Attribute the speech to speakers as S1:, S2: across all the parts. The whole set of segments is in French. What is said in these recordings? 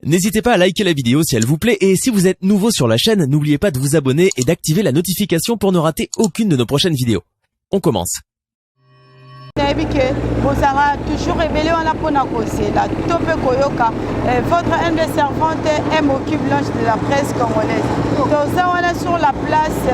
S1: N'hésitez pas à liker la vidéo si elle vous plaît et si vous êtes nouveau sur la chaîne, n'oubliez pas de vous abonner et d'activer la notification pour ne rater aucune de nos prochaines vidéos. On commence.
S2: Toujours révélé en la la Tope Koyoka, votre aime de servante aime au cube blanche de la presse congolaise. Donc ça on est sur la place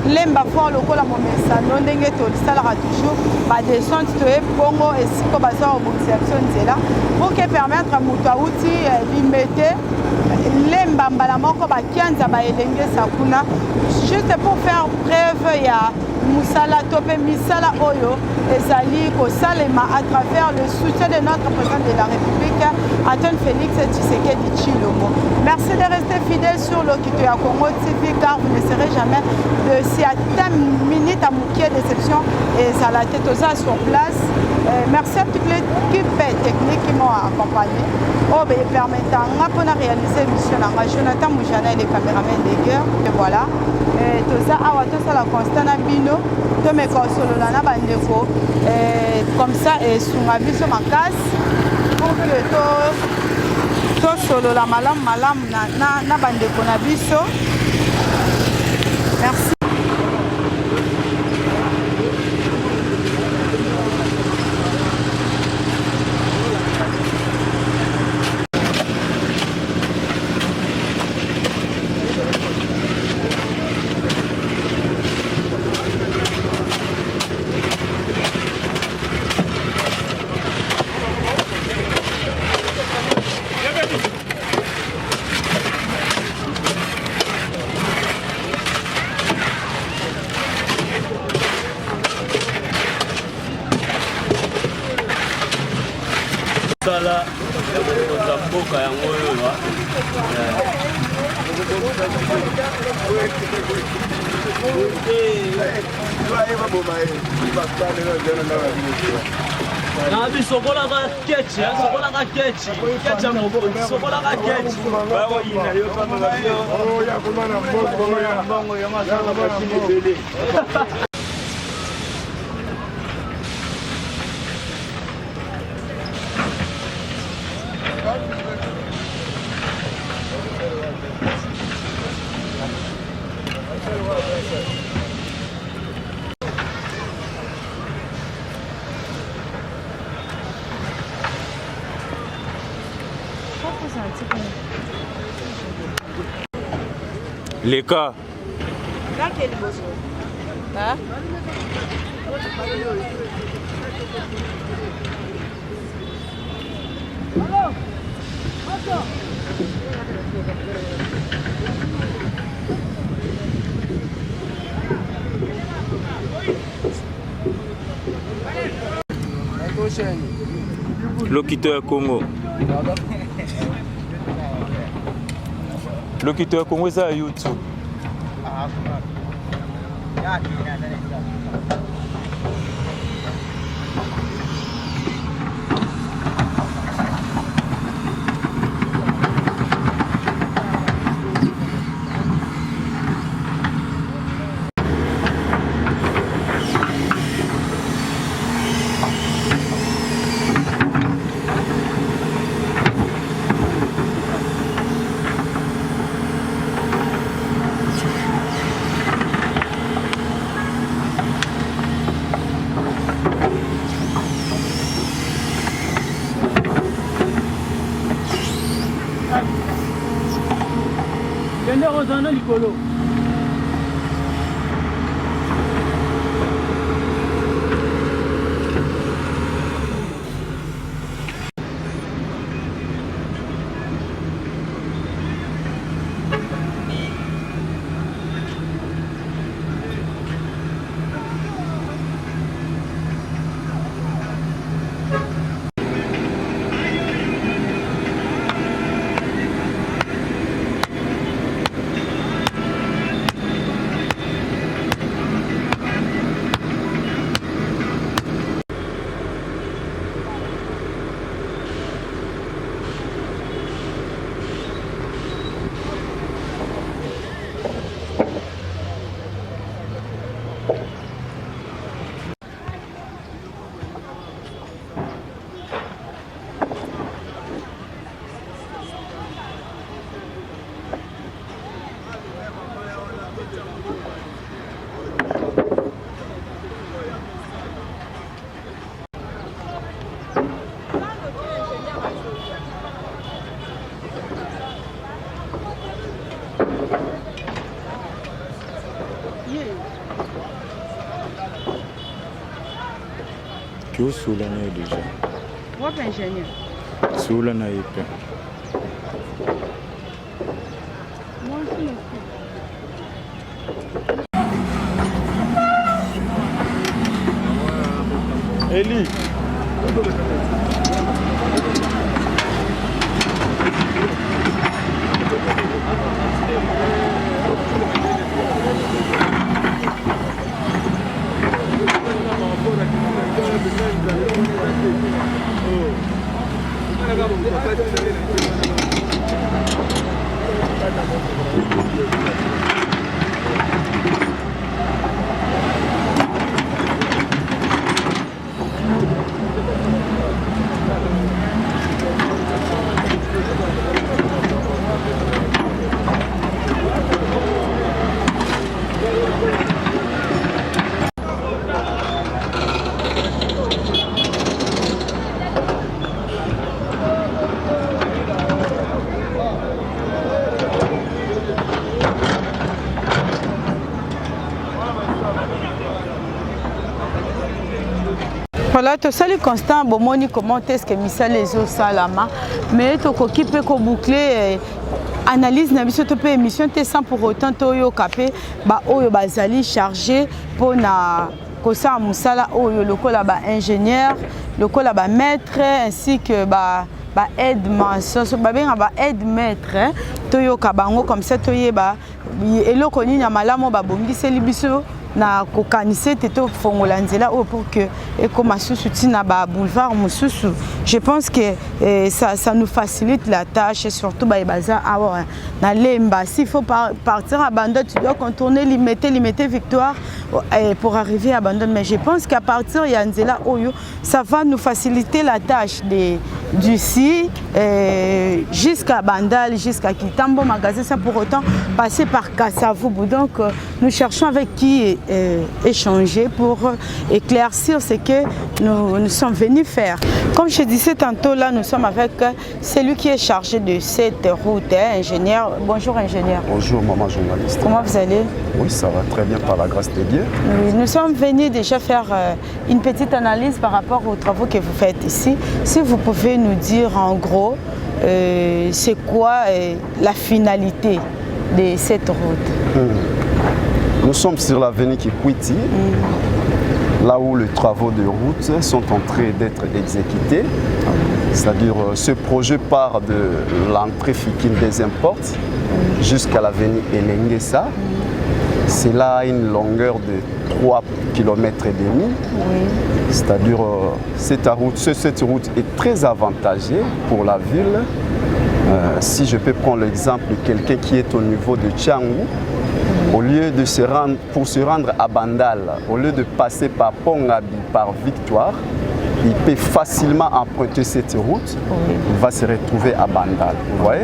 S2: Lemba Fort le Kola Momesa, non dengue tout ça toujours par des sons de Bongo et si comme ça au exception c'est là pour que permettre à Moutaouti limiter Lemba Mbalamoko ba Kianza ba Elenge Sakuna juste pour faire preuve il y a Moussala Topé Misala Oyo et Zali Kosalema à travers le soutien de notre président de la République, Antoine Félix Tshisekedi Tshilombo. Merci de rester fidèle sur l'Okito à Congo TV car vous ne serez jamais de si à 10 minutes à Moukier déception et ça la tête aux sur place. Merci à toute l'équipe technique qui m'ont accompagné. Oh, ben, permettant de réaliser mission à Jonathan Moujana et les caméramans des guerres. Et voilà. Tout ça, la Constana Bino, tout mes consoles na bandeko. Comme ça, et sur ma vie sur ma casse, pour que tout solo la malam na bandeko na biso. Merci.
S3: Sala mboka yango oyo na bisokolaka kechi sokolaka kechi kechi ya moboki sokolaka kechi baoyina yo mbongo ya masala bakini ebele.
S4: Les cas. L'Okito ya Congo. L'Okito ya Congo eza YouTube.
S3: Rozana Nicolo.
S4: Kyo Soulana déjà.
S2: What ingénieur?
S4: Soulana Epe. Eli.
S2: Voilà, tout ça, le constant, bon, moi, comment est-ce que Michel les os salama, mais tout qui peut boucler analyse na biso to pe émission te sans pour autant to yo capé ba oyo bazali chargé pour na kosa musala oyo lokola ba ingénieur, lokola ba maître ainsi que ba aide maçon, ba benga ba aide maître to yo kabango comme ça to yeba eloko nini ya malamo ba bongiseli biso na kokanise teto fongola nzela pour que ekoma susu tina ba boulevard mususu. Je pense que ça nous facilite la tâche et surtout ba baza na lemba s'il faut partir à Bandol tu dois contourner limiter Victoire pour arriver à Bandol, mais je pense qu'à partir ya nzela oyo ça va nous faciliter la tâche d'ici jusqu'à Bandal, jusqu'à Kitambo magasin sans pour autant passer par Kasavubu. Donc nous cherchons avec qui échanger pour éclaircir ce que nous sommes venus faire. Comme je disais tantôt, là nous sommes avec celui qui est chargé de cette route, ingénieur. Bonjour ingénieur.
S5: Bonjour maman journaliste.
S2: Comment vous allez?
S5: Oui, ça va très bien par la grâce de Dieu.
S2: Oui, nous sommes venus déjà faire une petite analyse par rapport aux travaux que vous faites ici. Si vous pouvez nous dire en gros c'est quoi la finalité de cette route?
S5: Nous sommes sur l'avenue Kikwiti, là où les travaux de route sont en train d'être exécutés. C'est-à-dire ce projet part de l'entrée Fikine des Importes jusqu'à l'avenue Elengesa. C'est là une longueur de 3 km et demi. C'est-à-dire cette route est très avantagée pour la ville. Si je peux prendre l'exemple de quelqu'un qui est au niveau de Tchangou, au lieu de pour se rendre à Bandal, au lieu de passer par Pongabi, par Victoire, il peut facilement emprunter cette route, il va se retrouver à Bandal. Vous voyez?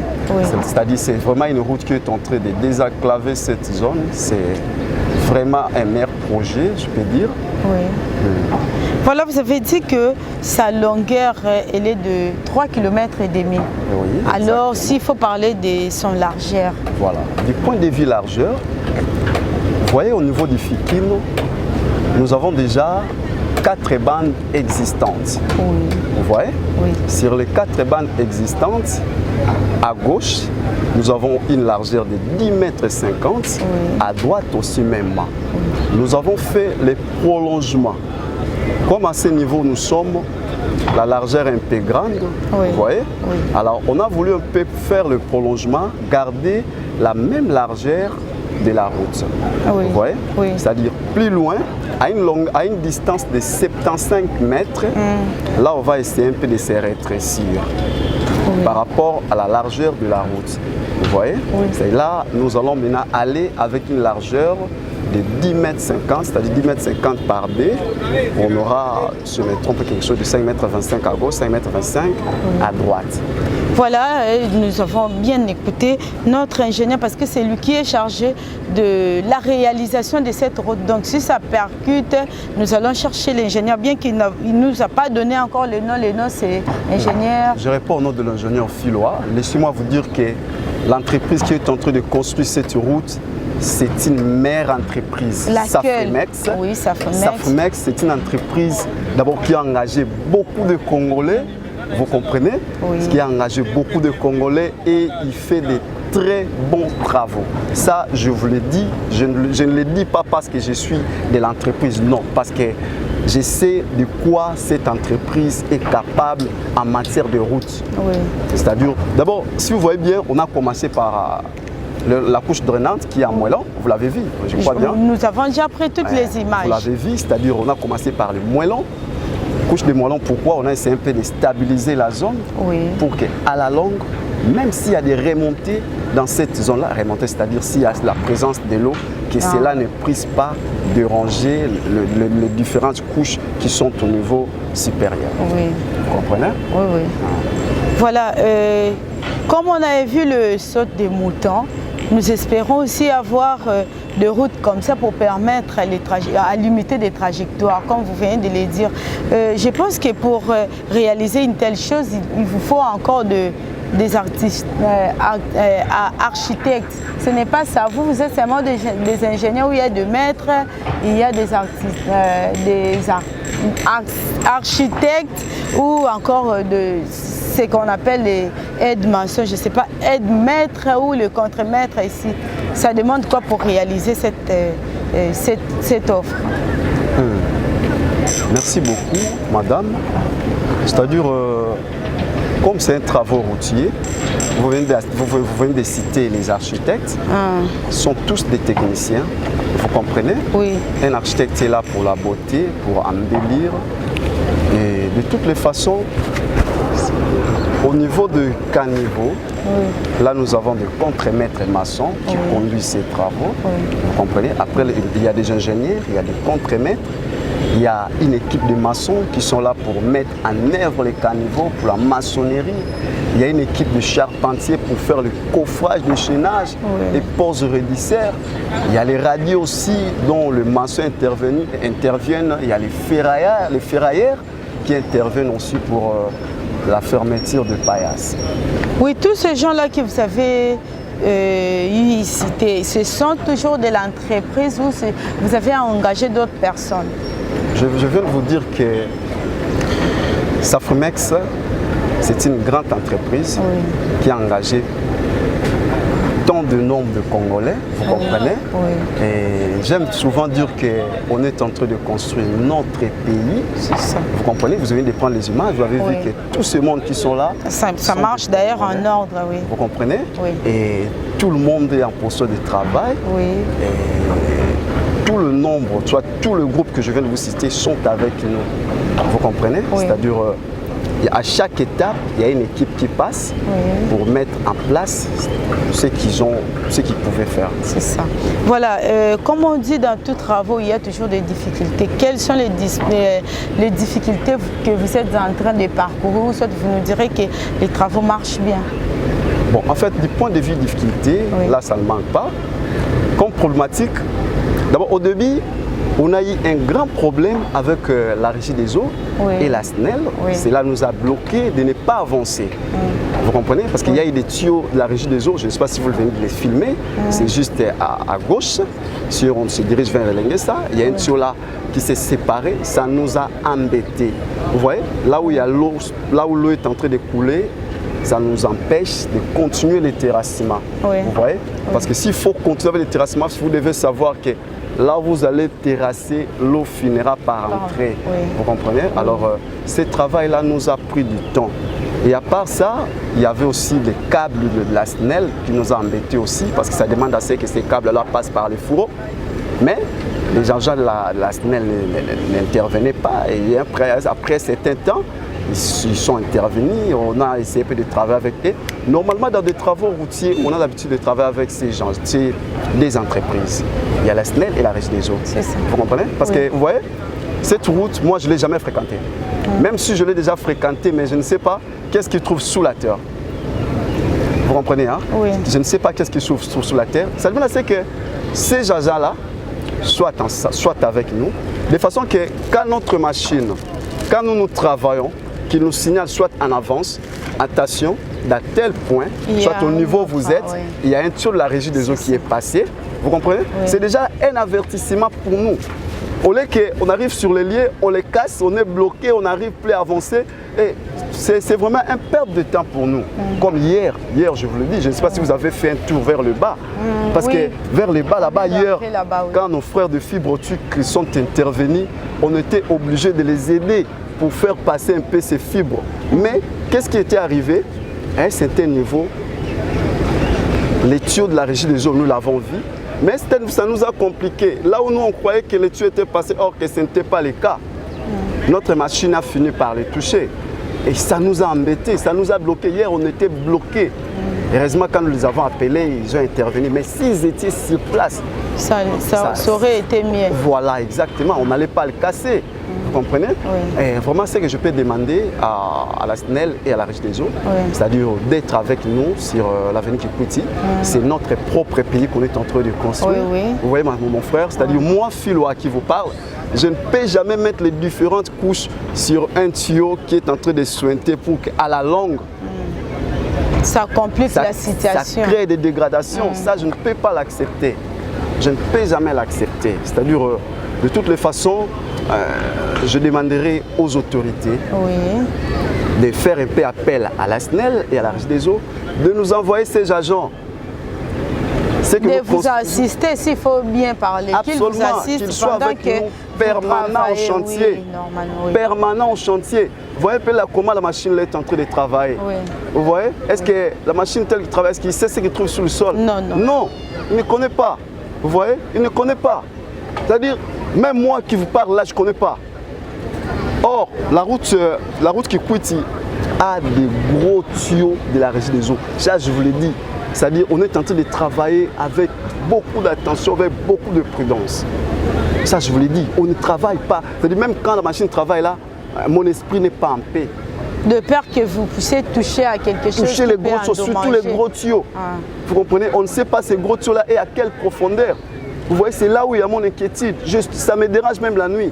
S5: C'est-à-dire c'est vraiment une route qui est en train de désenclaver cette zone. C'est vraiment un meilleur projet, je peux dire. Voilà,
S2: vous avez dit que sa longueur elle est de 3 km et demi. Alors, s'il faut parler de son largeur.
S5: Voilà. Du point de vue largeur, vous voyez au niveau du Fikine, nous avons déjà 4 bandes existantes. Vous voyez? Sur les 4 bandes existantes, à gauche, nous avons une largeur de 10,50 m, à droite aussi même. Nous avons fait les prolongements. Comme à ce niveau nous sommes, la largeur est un peu grande, vous voyez? Alors on a voulu un peu faire le prolongement, garder la même largeur de la route. Vous voyez? C'est-à-dire plus loin, à une distance de 75 mètres, là on va essayer un peu de se rétrécir par rapport à la largeur de la route. Vous voyez? C'est là nous allons maintenant aller avec une largeur de 10,50 m, c'est-à-dire 10,50 m par B. On aura, si je ne me trompe, quelque chose de 5,25 m à gauche, 5,25 m à droite.
S2: Voilà, nous avons bien écouté notre ingénieur parce que c'est lui qui est chargé de la réalisation de cette route. Donc si ça percute, nous allons chercher l'ingénieur, bien qu'il ne nous a pas donné encore le nom. Le nom c'est ingénieur.
S5: Je réponds au nom de l'ingénieur Philois. Laissez-moi vous dire que l'entreprise qui est en train de construire cette route c'est une mère entreprise.
S2: Laquelle?
S5: Safrimex.
S2: Oui, Safrimex.
S5: Safrimex, c'est une entreprise d'abord qui a engagé beaucoup de Congolais, vous comprenez?
S2: Oui.
S5: Qui a engagé beaucoup de Congolais et il fait des très bons travaux. Ça, je vous le dis, je ne le dis pas parce que je suis de l'entreprise, non, parce que je sais de quoi cette entreprise est capable en matière de route.
S2: Oui.
S5: C'est-à-dire, d'abord, si vous voyez bien, on a commencé par la couche drainante qui est en moellon, vous l'avez vu, je crois bien.
S2: Nous avons déjà pris toutes les images.
S5: Vous l'avez vu, c'est-à-dire on a commencé par le moellon. Couche de moellon, pourquoi? On a essayé un peu de stabiliser la zone pour qu'à la longue, même s'il y a des remontées dans cette zone-là, remontées, c'est-à-dire s'il y a la présence de l'eau, que cela ne puisse pas déranger les différentes couches qui sont au niveau supérieur.
S2: Oui.
S5: Vous comprenez?
S2: Oui, oui. Voilà, comme on avait vu le saut des moutons, nous espérons aussi avoir des routes comme ça pour permettre à limiter des trajectoires, comme vous venez de le dire. Je pense que pour réaliser une telle chose, il vous faut encore des artistes, architectes. Ce n'est pas ça. Vous êtes seulement des ingénieurs où il y a des maîtres, il y a des artistes, des architectes ou encore de ce qu'on appelle les aides-maçons, je ne sais pas, aide-maître ou le contre-maître ici. Ça demande quoi pour réaliser cette offre?
S5: Merci beaucoup, madame. C'est-à-dire, comme c'est un travaux routier, vous venez de citer les architectes, sont tous des techniciens, vous comprenez?
S2: Oui.
S5: Un architecte est là pour la beauté, pour embellir. Et de toutes les façons, au niveau de caniveau, là nous avons des contre-maîtres maçons qui conduisent ces travaux, vous comprenez? Après, il y a des ingénieurs, il y a des contre-maîtres. Il y a une équipe de maçons qui sont là pour mettre en œuvre les caniveaux, pour la maçonnerie. Il y a une équipe de charpentiers pour faire le coffrage, le chaînage, les poses redisseurs. Il y a les radios aussi dont le maçon interviennent. Il y a les ferrailleurs qui interviennent aussi pour la fermeture de paillasse.
S2: Oui, tous ces gens-là que vous avez cités, ce sont toujours de l'entreprise ou vous avez engagé d'autres personnes?
S5: Je viens de vous dire que Safrimex, c'est une grande entreprise qui a engagé tant de nombre de Congolais, vous comprenez? Et j'aime souvent dire qu'on est en train de construire notre pays.
S2: C'est ça.
S5: Vous comprenez? Vous venez de prendre les images, vous avez vu que tous ces mondes qui sont là...
S2: Ça marche d'ailleurs en ordre, oui.
S5: Vous comprenez?
S2: Oui.
S5: Et tout le monde est en posture de travail.
S2: Oui.
S5: Et tout le nombre, soit tout le groupe que je viens de vous citer sont avec nous. Vous comprenez? C'est-à-dire, à chaque étape, il y a une équipe qui passe pour mettre en place ce qu'ils pouvaient faire.
S2: C'est ça. Voilà, comme on dit dans tous travaux, il y a toujours des difficultés. Quelles sont les difficultés que vous êtes en train de parcourir? Soit vous nous direz que les travaux marchent bien.
S5: Bon, en fait, du point de vue difficulté, là, ça ne manque pas. Comme problématique, d'abord, au début, on a eu un grand problème avec la Régie des eaux et la SNEL. Cela nous a bloqué de ne pas avancer. Vous comprenez? Parce qu'il y a eu des tuyaux de la Régie des eaux, je ne sais pas si vous venez de les filmer, c'est juste à gauche, si on se dirige vers Lenguesa, il y a un tuyau là qui s'est séparé, ça nous a embêtés. Vous voyez? Là où il y a l'eau, là où l'eau est en train de couler, ça nous empêche de continuer les terrassements. Vous voyez? Parce que s'il faut continuer avec les terrassements, vous devez savoir que là où vous allez terrasser, l'eau finira par entrer. Vous comprenez? Alors, ce travail-là nous a pris du temps. Et à part ça, il y avait aussi des câbles de la SNEL qui nous ont embêtés aussi, parce que ça demande assez que ces câbles-là passent par les fourreaux. Mais les agents de la SNEL n'intervenaient pas. Et après un certain temps, ils sont intervenus, on a essayé de travailler avec eux. Normalement, dans des travaux routiers, on a l'habitude de travailler avec ces gens, des entreprises. Il y a la SNEL et la Régie des eaux. Vous comprenez? Parce que, vous voyez, cette route, moi, je ne l'ai jamais fréquentée. Même si je l'ai déjà fréquentée, mais je ne sais pas qu'est-ce qu'ils trouvent sous la terre. Vous comprenez, hein? Je ne sais pas qu'est-ce qu'ils trouvent sous la terre. Ça veut dire que ces gens-là soient avec nous, de façon que quand notre machine, quand nous travaillons, qu'ils nous signalent soit en avance, attention, d'à tel point, soit au niveau où vous êtes, il y a un tuyau de la régie des eaux qui est passé. Vous comprenez? C'est déjà un avertissement pour nous. Au lieu qu'on arrive sur les lieux, on les casse, on est bloqué, on n'arrive plus à avancer. Et c'est vraiment un perte de temps pour nous. Comme hier, je vous le dis, je ne sais pas si vous avez fait un tour vers le bas. Parce que vers le bas, là-bas, hier, quand nos frères de Fibre Turque sont intervenus, on était obligé de les aider pour faire passer un peu ces fibres. Mais qu'est-ce qui était arrivé? À un certain niveau, les tuyaux de la régie des eaux, nous l'avons vu. Mais ça nous a compliqué. Là où nous on croyait que les tuyaux étaient passés, or que ce n'était pas le cas. Notre machine a fini par les toucher. Et ça nous a embêtés, ça nous a bloqués. Hier, on était bloqués. Heureusement, quand nous les avons appelés, ils ont intervenu. Mais s'ils étaient sur place,
S2: ça aurait été mieux.
S5: Voilà, exactement. On n'allait pas le casser. Vous comprenez? Et vraiment, c'est que je peux demander à la SNEL et à la Régie des eaux, c'est-à-dire d'être avec nous sur l'avenue Kikwiti. C'est notre propre pays qu'on est en train de construire. Vous voyez, mon frère, c'est-à-dire moi, Philo, à qui vous parle, je ne peux jamais mettre les différentes couches sur un tuyau qui est en train de sointer pour qu'à la longue,
S2: ça complique la situation.
S5: Ça crée des dégradations. Ça, je ne peux pas l'accepter. Je ne peux jamais l'accepter. C'est-à-dire, de toutes les façons, je demanderai aux autorités de faire un peu appel à la SNEL et à la Régie des eaux, de nous envoyer ces agents.
S2: De vous assister, s'il faut bien parler.
S5: Qu'ils vous assistent pendant que permanent au chantier. Permanent au chantier. Vous voyez un peu là, comment la machine est en train de travailler. Vous voyez? Est-ce que la machine telle qu'il travaille, est-ce qu'il sait ce qu'il trouve sur le sol?
S2: Non.
S5: Non, il ne connaît pas. Vous voyez? Il ne connaît pas. C'est-à-dire, même moi qui vous parle là, je ne connais pas. Or, la route Kikwiti a des gros tuyaux de la Régie des eaux. Ça, je vous l'ai dit. C'est-à-dire qu'on est en train de travailler avec beaucoup d'attention, avec beaucoup de prudence. Ça, je vous l'ai dit. On ne travaille pas. C'est-à-dire, même quand la machine travaille là, mon esprit n'est pas en paix.
S2: De peur que vous puissiez toucher à quelque chose.
S5: Toucher les gros tuyaux, surtout les gros tuyaux. Vous comprenez? On ne sait pas ces gros tuyaux-là et à quelle profondeur. Vous voyez, c'est là où il y a mon inquiétude. Ça me dérange même la nuit.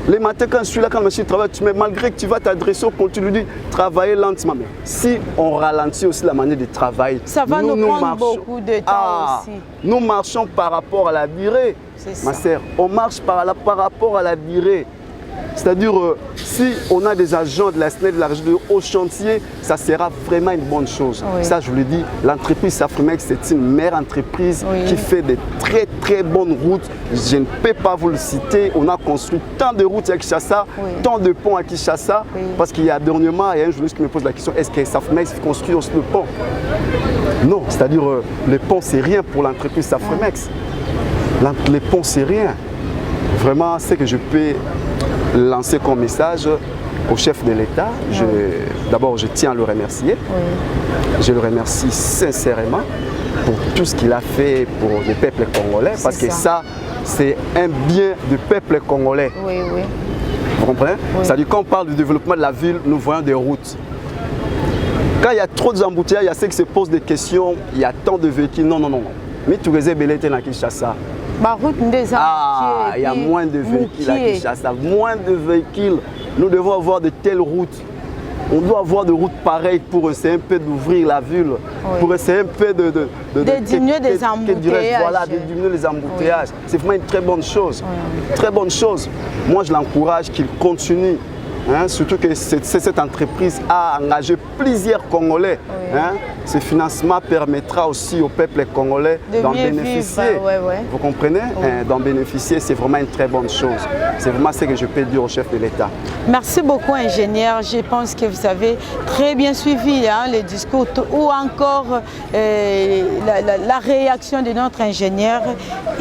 S5: Les matins, quand je suis là, quand la machine travaille, malgré que tu vas t'adresser au compte, tu lui dis travailler lentement. Mais si on ralentit aussi la manière de travailler,
S2: ça va nous prendre beaucoup de temps aussi.
S5: Nous marchons par rapport à la durée. Ma sœur, on marche par rapport à la durée. C'est-à-dire, si on a des agents de la SNEL, de la Régie au chantier, ça sera vraiment une bonne chose. Ça, je vous le dis, l'entreprise Safrimex, c'est une mère entreprise qui fait des très très bonnes routes. Je ne peux pas vous le citer. On a construit tant de routes à Kinshasa, tant de ponts à Kinshasa, parce qu'il y a dernièrement, il y a un journaliste qui me pose la question, est-ce que Safrimex construit aussi le pont? Non, c'est-à-dire, le pont, c'est rien pour l'entreprise Safrimex. Les ponts, c'est rien. Vraiment, c'est que je peux lancer comme message au chef de l'État. D'abord, je tiens à le remercier. Je le remercie sincèrement pour tout ce qu'il a fait pour le peuple congolais, parce que ça, c'est un bien du peuple congolais. Vous comprenez? C'est-à-dire, quand on parle du développement de la ville, nous voyons des routes. Quand il y a trop d'embouteillages, il y a ceux qui se posent des questions, il y a tant de véhicules. Non. Mais tout les belletés dans Kinshasa. Il y a moins de véhicules à Kinshasa, moins de véhicules. Nous devons avoir de telles routes. On doit avoir des routes pareilles pour essayer un peu d'ouvrir la ville, pour essayer un peu de
S2: diminuer des embouteillages.
S5: Voilà, de diminuer les embouteillages. C'est vraiment une très bonne chose. Très bonne chose. Moi, je l'encourage qu'il continue. Surtout que cette entreprise a engagé plusieurs Congolais. Ce financement permettra aussi au peuple congolais d'en bénéficier. Vous comprenez? D'en bénéficier, c'est vraiment une très bonne chose. C'est vraiment ce que je peux dire au chef de l'État.
S2: Merci beaucoup, ingénieur. Je pense que vous avez très bien suivi les discours ou encore la réaction de notre ingénieur.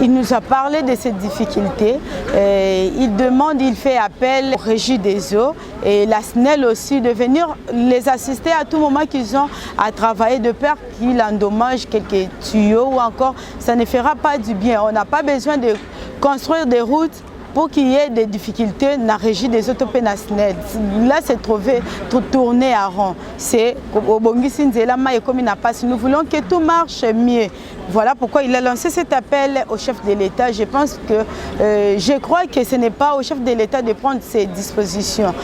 S2: Il nous a parlé de ces difficultés. Il fait appel aux régies des eaux et la SNEL aussi de venir les assister à tout moment qu'ils ont à travailler, de peur qu'il endommage quelques tuyaux ou encore ça ne fera pas du bien. On n'a pas besoin de construire des routes pour qu'il y ait des difficultés dans la régie des autopénationnels. Là, c'est tourner à rond. C'est au Bongisi Nzelama et comme il n'a pas. Nous voulons que tout marche mieux. Voilà pourquoi il a lancé cet appel au chef de l'État. Je pense que, je crois que ce n'est pas au chef de l'État de prendre ses dispositions.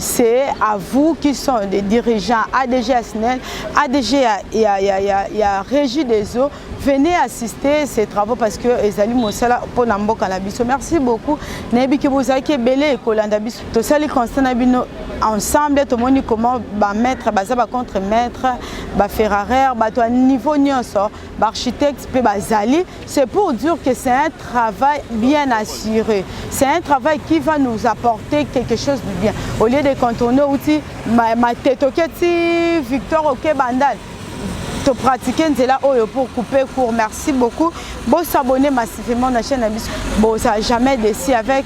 S2: C'est à vous qui sont des dirigeants, ADG ASNEL, ADG il y a Régie des eaux. Venez assister à ces travaux parce que Ezali Mosala pour Nambo Canabiso. Merci beaucoup. Nebi que vous avez belé et Kolandabiso. Tout ça, les constants ensemble, tout le monde comment mettre, contre-maître, ferraire, à niveau nyonso, architecte, Zali. C'est pour dire que c'est un travail bien assuré. C'est un travail qui va nous apporter quelque chose de bien. Au lieu de contourner outil, ma tête Victor OK Bandal. Pratiquer là pour couper court. Merci beaucoup. Bon s'abonner massivement à la chaîne Abyss. Bon ça jamais déçu avec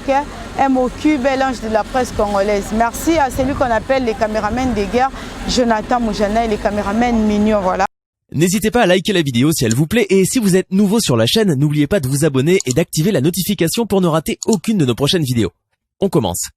S2: MOQ Belange de la presse congolaise. Merci à celui qu'on appelle les caméramans de guerre, Jonathan Moujana et les caméramans mignons. Voilà.
S1: N'hésitez pas à liker la vidéo si elle vous plaît et si vous êtes nouveau sur la chaîne, n'oubliez pas de vous abonner et d'activer la notification pour ne rater aucune de nos prochaines vidéos. On commence.